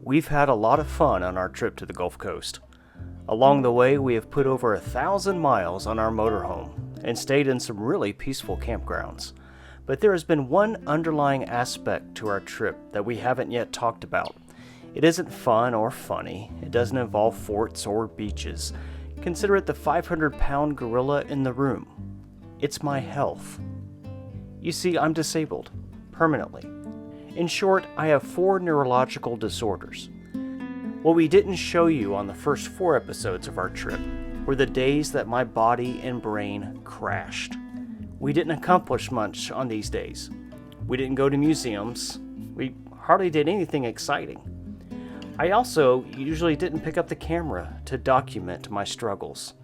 We've had a lot of fun on our trip to the Gulf Coast. Along the way, we have put over 1,000 miles on our motorhome and stayed in some really peaceful campgrounds. But there has been one underlying aspect to our trip that we haven't yet talked about. It isn't fun or funny. It doesn't involve forts or beaches. Consider it the 500-pound gorilla in the room. It's my health. You see, I'm disabled, permanently. In short, I have 4 neurological disorders. What we didn't show you on the first 4 episodes of our trip were the days that my body and brain crashed. We didn't accomplish much on these days. We didn't go to museums. We hardly did anything exciting. I also usually didn't pick up the camera to document my struggles.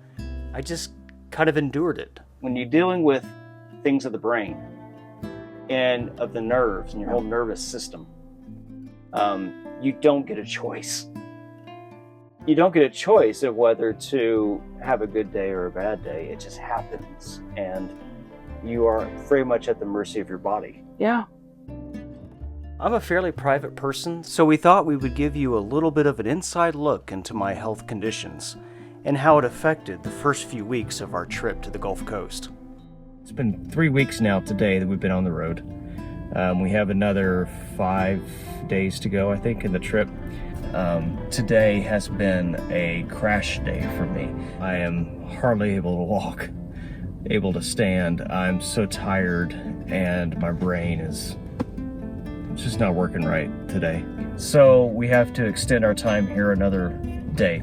I just kind of endured it. When you're dealing with things of the brain and of the nerves and your whole nervous system, you don't get a choice. You don't get a choice of whether to have a good day or a bad day. It just happens, and you are very much at the mercy of your body. Yeah. I'm a fairly private person, so we thought we would give you a little bit of an inside look into my health conditions and how it affected the first few weeks of our trip to the Gulf Coast. It's been 3 weeks now today that we've been on the road. We have another 5 days to go, I think, in the trip. Today has been a crash day for me. I am hardly able to walk, able to stand. I'm so tired, and my brain is just not working right today. So we have to extend our time here another day.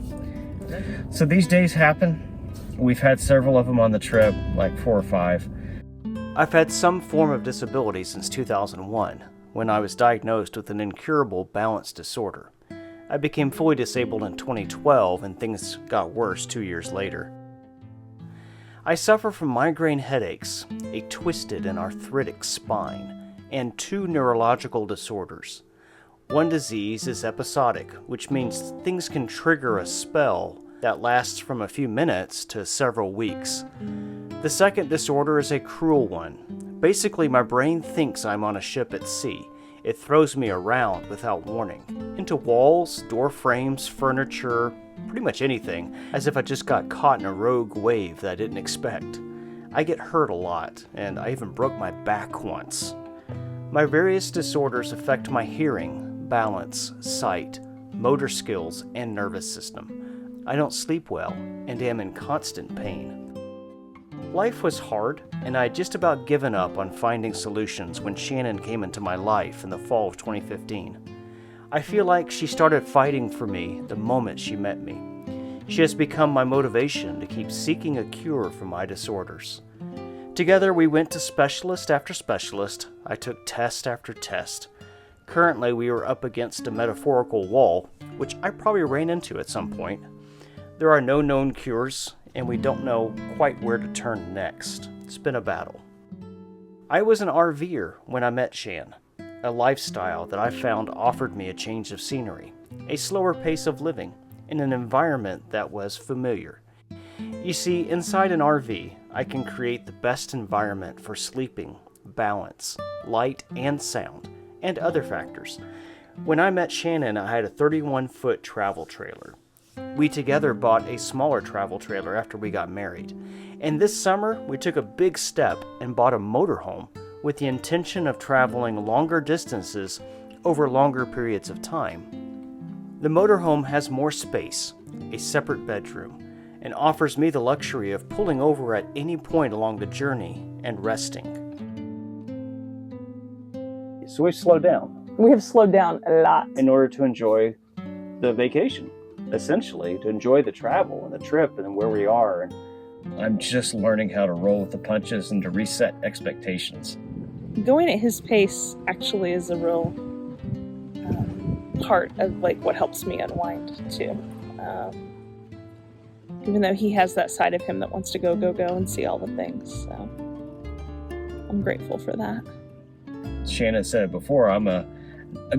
So these days happen. We've had several of them on the trip, like 4 or 5. I've had some form of disability since 2001, when I was diagnosed with an incurable balance disorder. I became fully disabled in 2012, and things got worse 2 years later. I suffer from migraine headaches, a twisted and arthritic spine, and 2 neurological disorders. One disease is episodic, which means things can trigger a spell that lasts from a few minutes to several weeks. The second disorder is a cruel one. Basically, my brain thinks I'm on a ship at sea. It throws me around without warning, into walls, door frames, furniture, pretty much anything, as if I just got caught in a rogue wave that I didn't expect. I get hurt a lot, and I even broke my back once. My various disorders affect my hearing, balance, sight, motor skills, and nervous system. I don't sleep well, and am in constant pain. Life was hard, and I had just about given up on finding solutions when Shannon came into my life in the fall of 2015. I feel like she started fighting for me the moment she met me. She has become my motivation to keep seeking a cure for my disorders. Together, we went to specialist after specialist. I took test after test. Currently, we are up against a metaphorical wall, which I probably ran into at some point. There are no known cures, and we don't know quite where to turn next. It's been a battle. I was an RVer when I met Shan, a lifestyle that I found offered me a change of scenery, a slower pace of living, in an environment that was familiar. You see, inside an RV, I can create the best environment for sleeping, balance, light and sound, and other factors. When I met Shannon, I had a 31-foot travel trailer. We together bought a smaller travel trailer after we got married. And this summer, we took a big step and bought a motorhome with the intention of traveling longer distances over longer periods of time. The motorhome has more space, a separate bedroom, and offers me the luxury of pulling over at any point along the journey and resting. So we've slowed down. We have slowed down a lot. In order to enjoy the vacation, essentially, to enjoy the travel and the trip and where we are. I'm just learning how to roll with the punches and to reset expectations. Going at his pace actually is a real part of what helps me unwind too. Even though he has that side of him that wants to go and see all the things. So I'm grateful for that. Shannon said it before, I'm a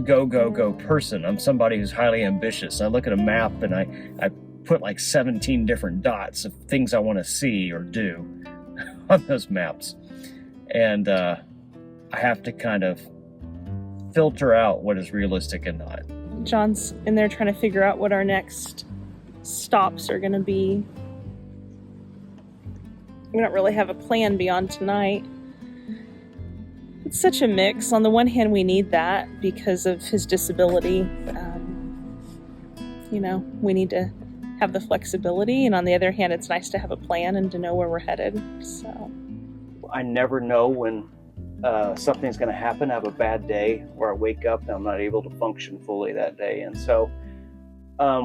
go person. I'm somebody who's highly ambitious. I look at a map and I put like 17 different dots of things I want to see or do on those maps. And I have to kind of filter out what is realistic and not. John's in there trying to figure out what our next stops are going to be. We don't really have a plan beyond tonight. It's such a mix. On the one hand, we need that because of his disability. We need to have the flexibility, and on the other hand, it's nice to have a plan and to know where we're headed. So I never know when something's going to happen. I have a bad day where I wake up and I'm not able to function fully that day. And so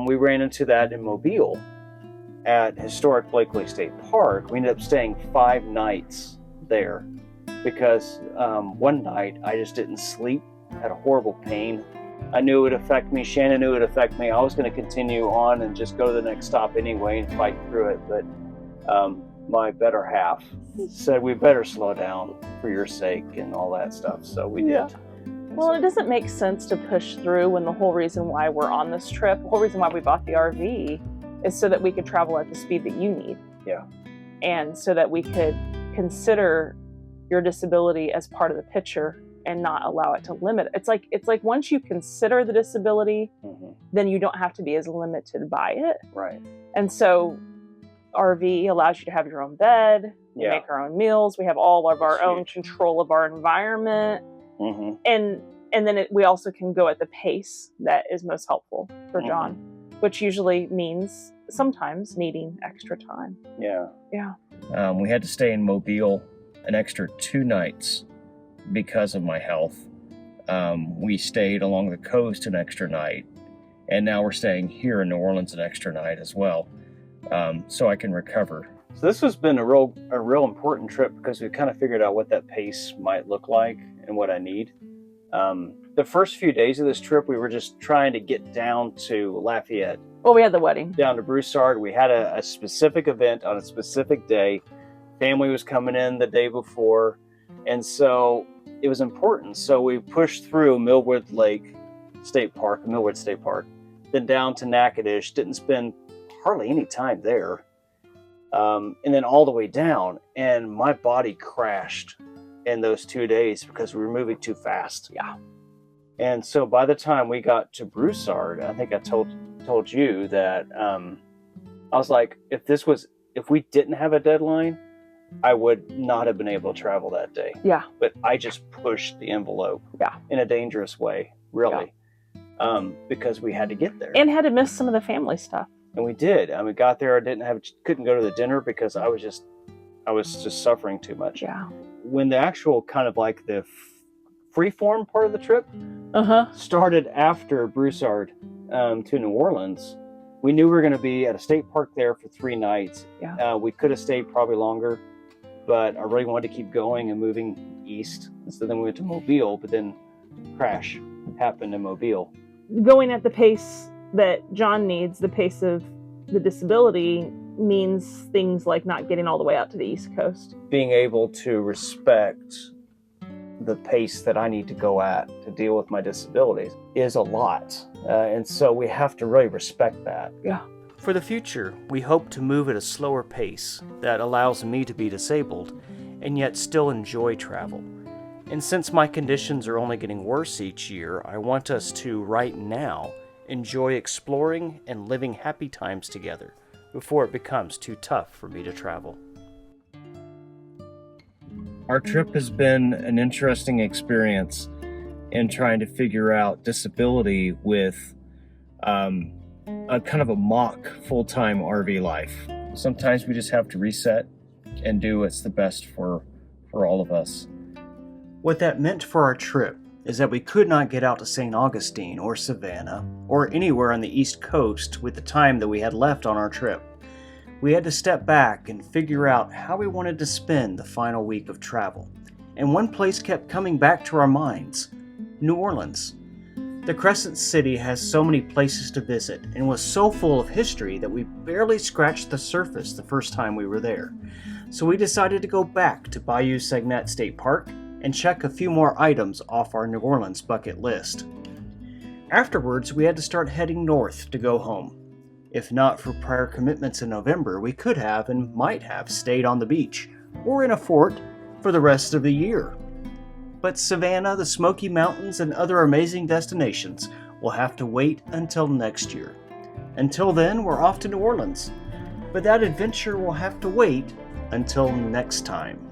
we ran into that in Mobile at historic Blakely State Park. We ended up staying 5 nights there because one night I just didn't sleep, had a horrible pain. I knew it would affect me. Shannon knew it would affect me. I was going to continue on and just go to the next stop anyway and fight through it. But my better half said we better slow down for your sake and all that stuff. So we did. Well, it doesn't make sense to push through when the whole reason why we're on this trip, the whole reason why we bought the RV is so that we could travel at the speed that you need. Yeah. And so that we could consider your disability as part of the picture and not allow it to limit. It's like once you consider the disability, then you don't have to be as limited by it. Right. And so RV allows you to have your own bed, we make our own meals, we have all of our own control of our environment. And then we also can go at the pace that is most helpful for John, which usually means sometimes needing extra time. Yeah. We had to stay in Mobile an extra 2 nights because of my health. We stayed along the coast an extra night, and now we're staying here in New Orleans an extra night as well, so I can recover. So this has been a real important trip because we kind of figured out what that pace might look like and what I need. The first few days of this trip, we were just trying to get down to Lafayette. Well, we had the wedding. Down to Broussard. We had a specific event on a specific day. Family was coming in the day before, and so it was important. So we pushed through Millwood State Park, then down to Natchitoches. Didn't spend hardly any time there. And then all the way down, and my body crashed in those 2 days because we were moving too fast. Yeah. And so by the time we got to Broussard, I think I told you that I was like, if we didn't have a deadline, I would not have been able to travel that day. Yeah. But I just pushed the envelope. In a dangerous way, really, because we had to get there and had to miss some of the family stuff. And we did. We got there. Couldn't go to the dinner because I was just suffering too much. Yeah. When the actual kind of like the freeform part of the trip started after Broussard to New Orleans, we knew we were going to be at a state park there for 3 nights. We could have stayed probably longer, but I really wanted to keep going and moving east. And so then we went to Mobile, but then crash happened in Mobile. Going at the pace that John needs, the pace of the disability, means things like not getting all the way out to the East Coast. Being able to respect the pace that I need to go at to deal with my disabilities is a lot. And so we have to really respect that. Yeah. For the future, we hope to move at a slower pace that allows me to be disabled and yet still enjoy travel. And since my conditions are only getting worse each year, I want us to, right now, enjoy exploring and living happy times together before it becomes too tough for me to travel. Our trip has been an interesting experience in trying to figure out disability with a kind of a mock full-time RV life. Sometimes we just have to reset and do what's the best for all of us. What that meant for our trip is that we could not get out to St. Augustine or Savannah or anywhere on the East Coast with the time that we had left on our trip. We had to step back and figure out how we wanted to spend the final week of travel. And one place kept coming back to our minds: New Orleans. The Crescent City has so many places to visit and was so full of history that we barely scratched the surface the first time we were there. So we decided to go back to Bayou Saguenay State Park and check a few more items off our New Orleans bucket list. Afterwards, we had to start heading north to go home. If not for prior commitments in November, we could have and might have stayed on the beach or in a fort for the rest of the year. But Savannah, the Smoky Mountains, and other amazing destinations will have to wait until next year. Until then, we're off to New Orleans. But that adventure will have to wait until next time.